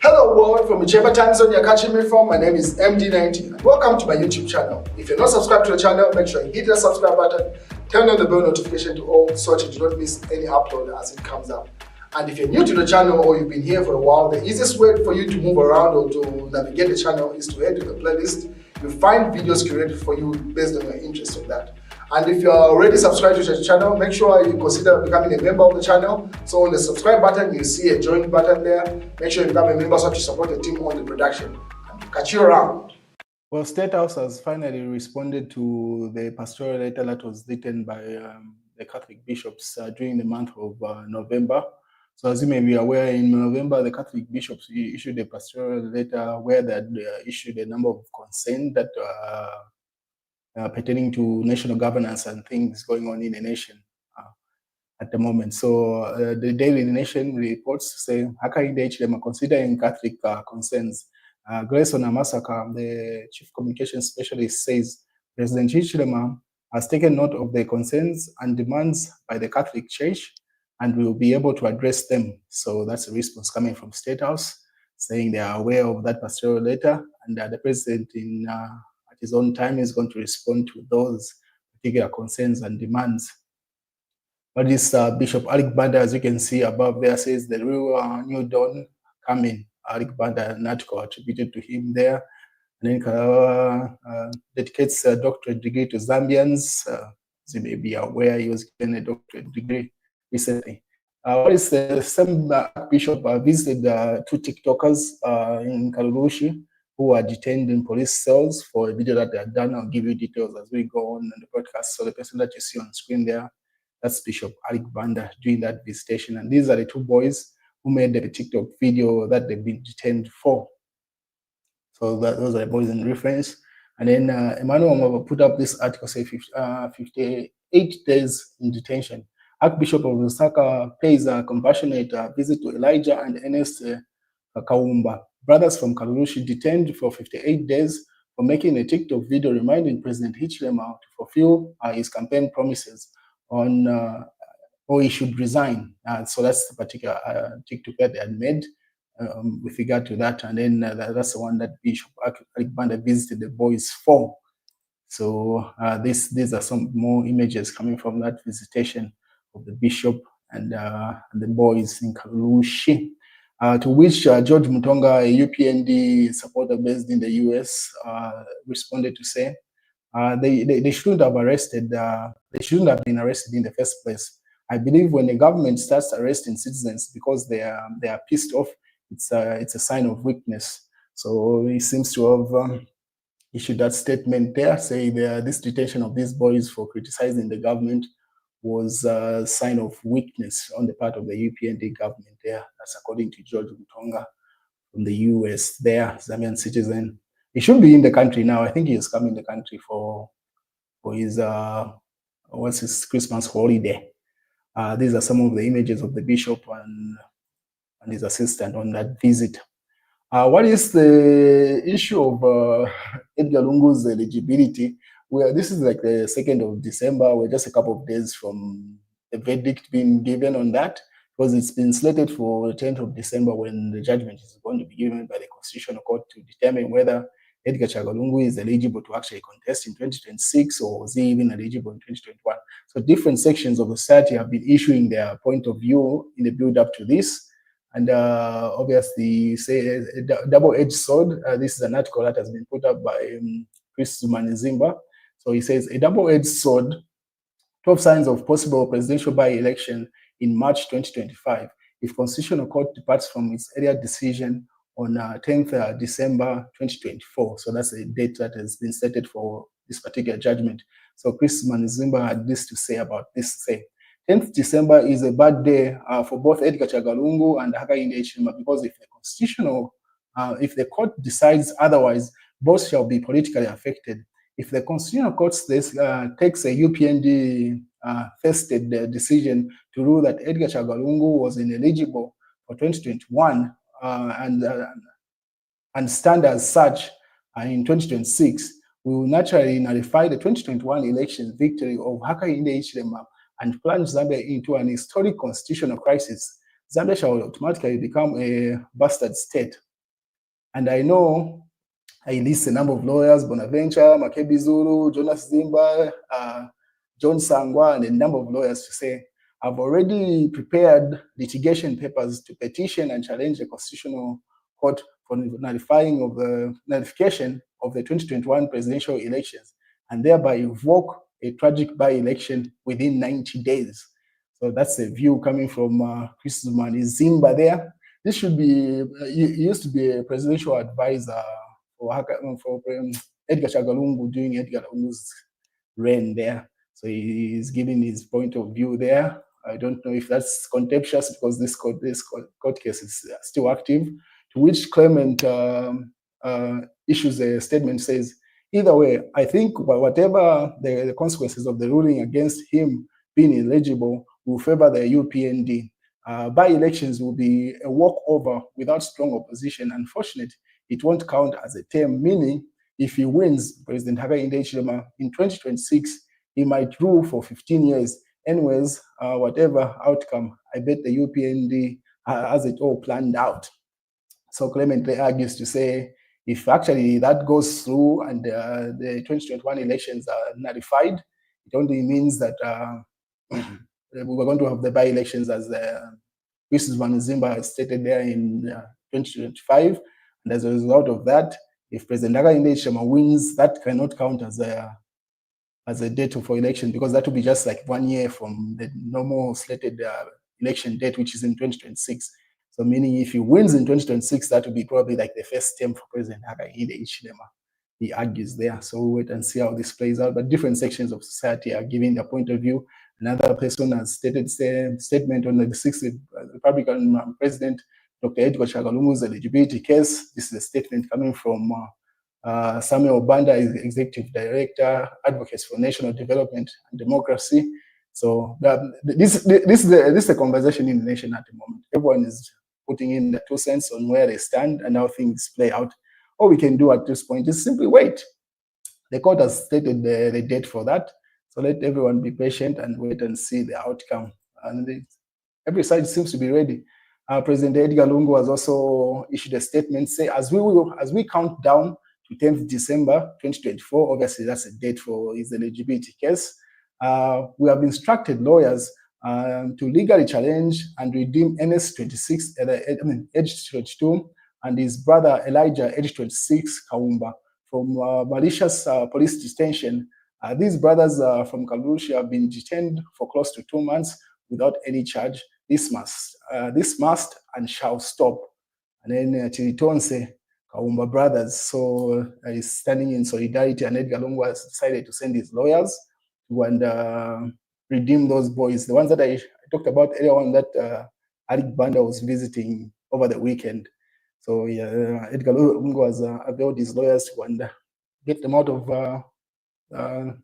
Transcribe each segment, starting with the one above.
Hello world, from whichever time zone you're catching me from, my name is MD90. Welcome to my YouTube channel. If you're not subscribed to the channel, make sure you hit the subscribe button, turn on the bell notification to all so that you do not miss any upload as it comes up. And if you're new to the channel or you've been here for a while, the easiest way for you to move around or to navigate the channel is to head to the playlist. You'll find videos curated for you based on your interest in that. And if you're already subscribed to the channel, make sure you consider becoming a member of the channel. So on the subscribe button, you see a join button there. Make sure you become a member so that you support the team on the production. And catch you around. Well, State House has finally responded to the pastoral letter that was written by the Catholic bishops during the month of November. So as you may be aware, in November, the Catholic bishops issued a pastoral letter where they issued a number of concerns that pertaining to national governance and things going on in the nation at the moment. So the Daily Nation reports say, Hakainde Hichilema considering Catholic concerns. Grace Onamasaka, the chief communication specialist, says President Hichilema has taken note of the concerns and demands by the Catholic Church and will be able to address them. So that's a response coming from State House, saying they are aware of that pastoral letter, and the president at his own time is going to respond to those particular concerns and demands. But this Bishop Alick Banda, as you can see above there, says the real new dawn coming. Alick Banda, an article attributed to him there. And then dedicates a doctorate degree to Zambians. As you may be aware, he was given a doctorate degree recently. What is the same Archbishop visited two TikTokers in Kalurushi who are detained in police cells for a video that they had done. I'll give you details as we go on in the podcast. So the person that you see on screen there, that's Bishop Alick Banda doing that visitation. And these are the two boys who made the TikTok video that they've been detained for. So those are the boys in reference. And then Emmanuel put up this article, say 58 days in detention. Archbishop of Lusaka pays a compassionate visit to Elijah and Ernest Kaumba, brothers from Kalurushi, detained for 58 days for making a TikTok video reminding President Hichilema to fulfill his campaign promises on or he should resign. So that's the particular TikTok that they had made with regard to that. And then that's the one that Bishop Alick Banda visited the boys for. So these are some more images coming from that visitation of the bishop and the boys in Kalurushi. To which George Mutonga, a UPND supporter based in the US, responded to say, they shouldn't have arrested. They shouldn't have been arrested in the first place. I believe when the government starts arresting citizens because they are pissed off, it's a sign of weakness. So he seems to have issued that statement there, saying this detention of these boys for criticizing the government was a sign of weakness on the part of the UPND government there. That's according to George Mutonga from the US there, Zambian citizen. He should be in the country now. I think he has come in the country for his, what's his Christmas holiday. These are some of the images of the bishop and his assistant on that visit. What is the issue of Edgar Lungu's eligibility? Well, this is like the 2nd of December. We're just a couple of days from the verdict being given on that, because it's been slated for the 10th of December when the judgment is going to be given by the Constitutional Court to determine whether Edgar Lungu is eligible to actually contest in 2026 or was he even eligible in 2021. So different sections of the society have been issuing their point of view in the build up to this. And obviously, say a double-edged sword. This is an article that has been put up by Chris Zumanizimba. So he says, a double-edged sword, 12 signs of possible presidential by-election in March 2025 if Constitutional Court departs from its earlier decision on 10th December 2024. So that's a date that has been stated for this particular judgment. So Chris Zumanizimba had this to say about this, say, 10th December is a bad day for both Edgar Lungu and Hakainde Hichilema, because if the court decides otherwise, both shall be politically affected. If the Constitutional Court takes a UPND vested decision to rule that Edgar Lungu was ineligible for 2021 and stand as such in 2026, we will naturally nullify the 2021 election victory of Hakainde Hichilema and plunge Zambia into an historic constitutional crisis. Zambia shall automatically become a bastard state. And I know I list a number of lawyers: Bonaventure, Makebi Zulu, Jonas Zimba, John Sangwa, and a number of lawyers to say, I've already prepared litigation papers to petition and challenge the Constitutional Court for nullification of the 2021 presidential elections, and thereby evoke a tragic by-election within 90 days. So that's a view coming from Chris Zimba there. This should be, he used to be a presidential advisor for Edgar Chagalungu during Edgar Lungu's reign there. So he's giving his point of view there. I don't know if that's contemptuous because this court case is still active, to which claimant issues a statement, says, either way, I think whatever the consequences of the ruling against him being eligible will favor the UPND. By-elections will be a walkover without strong opposition. Unfortunately, it won't count as a term, meaning if he wins, President Hakainde Hichilema, in 2026, he might rule for 15 years. Anyways, whatever outcome, I bet the UPND has it all planned out. So Clement argues to say, if actually that goes through and the 2021 elections are nullified, it only means that we're going to have the by-elections as Mrs. Van Zimba has stated there in 2025. And as a result of that, if President Hakainde Hichilema wins, that cannot count as a date for election, because that will be just like 1 year from the normal slated election date, which is in 2026. So meaning if he wins in 2026, that will be probably like the first term for President Hakainde Hichilema, he argues there. So we'll wait and see how this plays out. But different sections of society are giving their point of view. Another person has stated statement on the 6th Republican President, Dr. Edgar Chagalungu's eligibility case. This is a statement coming from Samuel Banda, Executive Director, Advocates for National Development and Democracy. So this is a conversation in the nation at the moment. Everyone is putting in their 2 cents on where they stand and how things play out. All we can do at this point is simply wait. The court has stated the date for that. So let everyone be patient and wait and see the outcome. And every side seems to be ready. President Edgar Lungu has also issued a statement, say, as we count down to 10th December 2024, obviously that's a date for his eligibility case, we have instructed lawyers to legally challenge and redeem NS 26, age 22, and his brother Elijah, age 26, Kaumba, from malicious police detention. These brothers from Kalushi have been detained for close to 2 months without any charge. This must and shall stop. And then Chiritonse, Kaumba brothers, so is standing in solidarity, and Edgar Lungu has decided to send his lawyers to and redeem those boys, the ones that I talked about earlier on, that Alick Banda was visiting over the weekend. So yeah, Edgar Lungu has availed his lawyers to and get them out of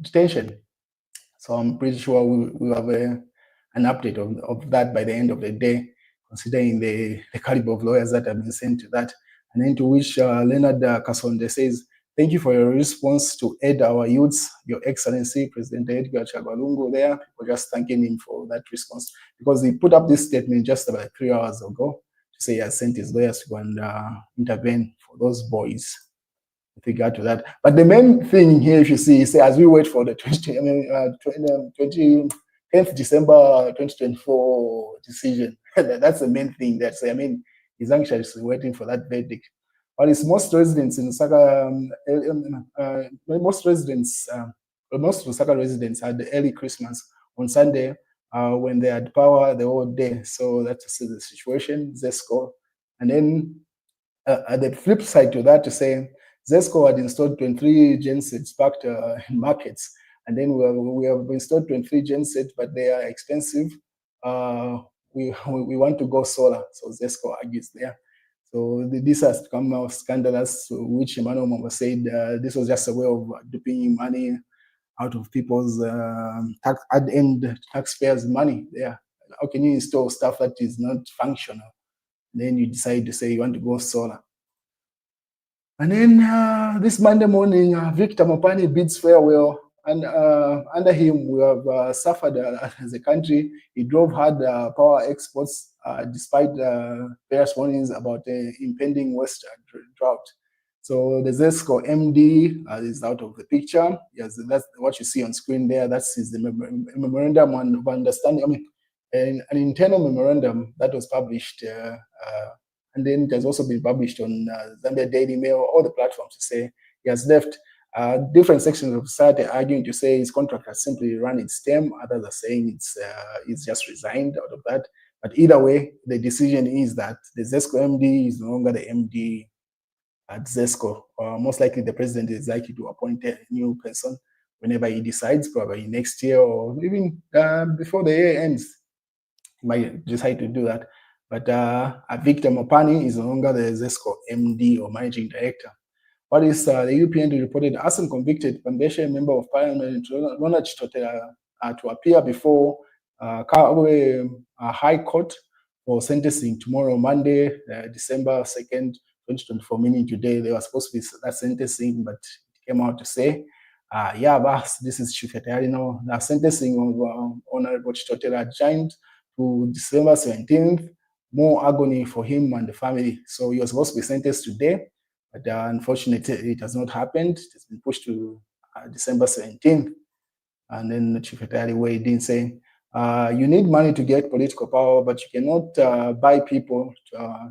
detention. So I'm pretty sure we'll have an update of that by the end of the day, considering the caliber of lawyers that have been sent to that. And then to which Leonard Kasonde says, thank you for your response to aid our youths, Your Excellency, President Edgar Chagalungu there. We're just thanking him for that response, because he put up this statement just about 3 hours ago to say he has sent his lawyers to go and intervene for those boys with regard to that. But the main thing here, if you see, is as we wait for the 10th December 2024 decision, that's the main thing. That's, I mean, he's anxiously waiting for that verdict. But it's most residents in Lusaka, most Lusaka residents had the early Christmas on Sunday when they had power the whole day. So that's the situation, ZESCO. And then at the flip side to that, to say ZESCO had installed 23 gensets parked in markets. And then we have installed 23 gensets, but they are expensive. We want to go solar, so ZESCO argues there. So this has come out scandalous, which Emmanuel Mama said this was just a way of duping money out of people's ad-end taxpayers' money there. How can you install stuff that is not functional? Then you decide to say you want to go solar. And then this Monday morning, Victor Mopani bids farewell and under him, we have suffered as a country. He drove hard power exports despite various warnings about the impending West drought. So the ZESCO MD is out of the picture. Yes, that's what you see on screen there. That is the memorandum of understanding. I mean, an internal memorandum that was published, and then it has also been published on Zambia Daily Mail, all the platforms to say he has left. Different sections of society are arguing to say his contract has simply run its term. Others are saying it's just resigned out of that. But either way, the decision is that the ZESCO MD is no longer the MD at ZESCO. Most likely the president is likely to appoint a new person whenever he decides, probably next year or even before the year ends. He might decide to do that. But Victor Mopani is no longer the ZESCO MD or managing director. What is the UPND reported Hassan convicted Pambeshe member of parliament Ronald Chitotela to appear before High Court for sentencing tomorrow, Monday, December 2nd, 2024, meaning today. They were supposed to be that sentencing, but it came out to say, this is Chifetari now. The sentencing of Honorable Chitotela adjourned to December 17th. More agony for him and the family. So he was supposed to be sentenced today, but unfortunately it has not happened. It has been pushed to December 17th. And then Chifetari weighed in saying, you need money to get political power, but you cannot buy people to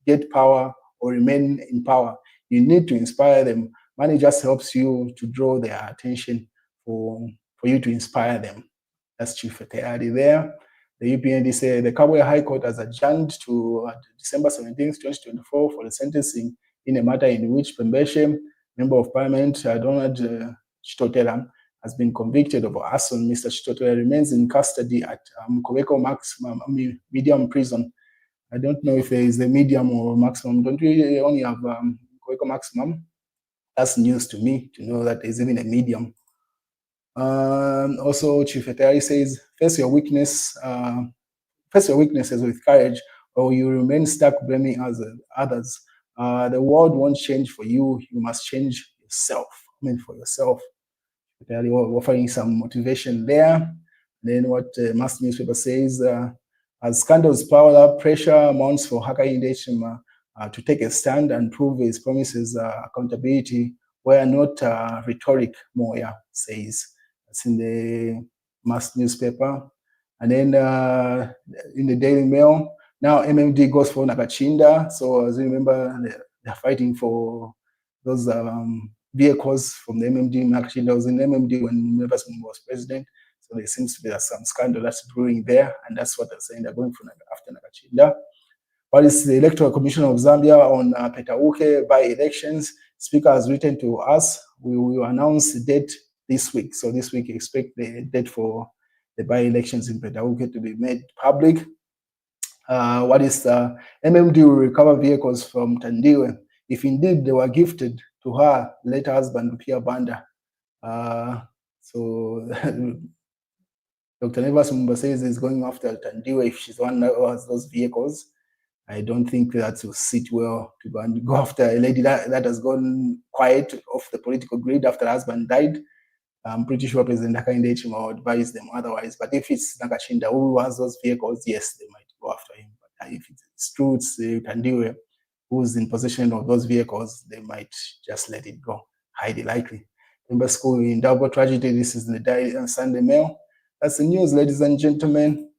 get power or remain in power. You need to inspire them. Money just helps you to draw their attention for you to inspire them. That's Chifetari there. The UPND said the Kabwe High Court has adjourned to December 17th, 2024 for the sentencing in a matter in which Pembeshe, Member of Parliament Donald Chitotela, has been convicted of arson. Mr. Chitotela remains in custody at Mkoweko Medium Prison. I don't know if there is a medium or maximum. Don't we only have Mkoweko Maximum? That's news to me to know that there's even a medium. Also, Chifetari says, face your weaknesses with courage, or you remain stuck blaming others. The world won't change for you. You must change yourself. For yourself. Chifetari offering some motivation there. Then what Mass newspaper says, as scandals pile up, pressure mounts for Hakainde Hichilema to take a stand and prove his promises accountability were not rhetoric, Moya says. That's in the Mass newspaper. And then in the Daily Mail, now MMD goes for Nakachinda. So as you remember, they're fighting for those vehicles from the MMD. Nakachinda was in MMD when Members was president. So there seems to be some scandal that's brewing there. And that's what they're saying. They're going for after Nakachinda. What is the Electoral Commission of Zambia on Petauke by-elections? Speaker has written to us. We will announce the date this week. So this week, expect the date for the by-elections in Petauke to be made public. What is the MMD will recover vehicles from Tandiwe if indeed they were gifted to her late husband, Banda. So Dr. Nevas Mumba says he's going after Tandiwe if she's one that has those vehicles. I don't think that will sit well to go after a lady that has gone quiet off the political grid after her husband died. I'm pretty sure President Hakainde Hichilema would advise them otherwise. But if it's Nakachinda who has those vehicles, yes, they might go after him. But if it's true, it's Tandiwe who's in possession of those vehicles, they might just let it go. Highly likely. Member school in double tragedy. This is the Sunday Mail. That's the news, ladies and gentlemen.